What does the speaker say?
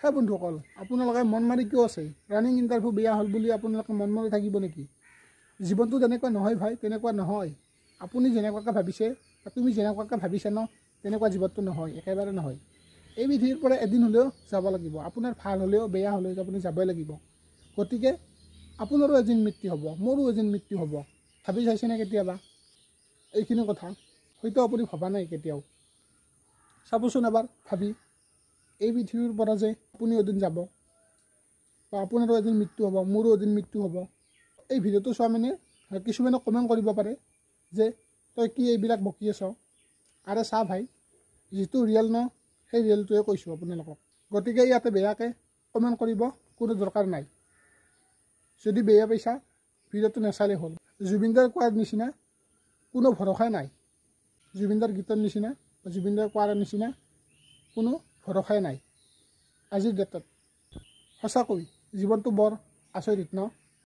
হে বন্ধুসকল, আপোনালোকে মন মাৰি কিয় আছে? ৰানিং ইণ্টাৰভিউ বেয়া হ'ল বুলি আপোনালোকে মন মাৰি থাকিব নেকি? জীৱনটো তেনেকুৱা নহয় ভাই, তেনেকুৱা নহয়। আপুনি যেনেকুৱাকৈ ভাবিছে বা তুমি যেনেকুৱাকৈ ভাবিছা ন, তেনেকুৱা জীৱনটো নহয়, একেবাৰে নহয়। এই পৃথিৱীৰ পৰা এদিন হ'লেও যাব লাগিব। আপোনাৰ ভাল হ'লেও বেয়া হ'লেও আপুনি যাবই লাগিব। গতিকে আপোনাৰো এদিন মৃত্যু হ'ব, মোৰো এদিন মৃত্যু হ'ব। ভাবি চাইছেনে কেতিয়াবা এইখিনি কথা? হয়তো আপুনি ভবা নাই কেতিয়াও। চাবচোন এবাৰ ভাবি, এই পৃথিৱীৰ পৰা যে আপুনি এদিন যাব বা আপোনাৰো এদিন মৃত্যু হ'ব, মোৰো এদিন মৃত্যু হ'ব। এই ভিডিঅ'টো চোৱা মানে কিছুমানে কমেণ্ট কৰিব পাৰে যে তই কি এইবিলাক বকি আছ? আৰে চা ভাই, যিটো ৰিয়েল ন সেই ৰিয়েলটোৱে কৈছোঁ আপোনালোকক। গতিকে ইয়াতে বেয়াকৈ কমেণ্ট কৰিব কোনো দৰকাৰ নাই। যদি বেয়া পাইছা ভিডিঅ'টো নাচালেই হ'ল। জুবিনদাৰ কোৱাৰ নিচিনা কোনো ভৰসাই নাই। জুবিনদাৰ গীতৰ নিচিনা বা জুবিনদাৰ কোৱাৰ নিচিনা কোনো ভৰসাই নাই আজিৰ ডেটত। সঁচাকৈ জীৱনটো বৰ আচৰিত ন?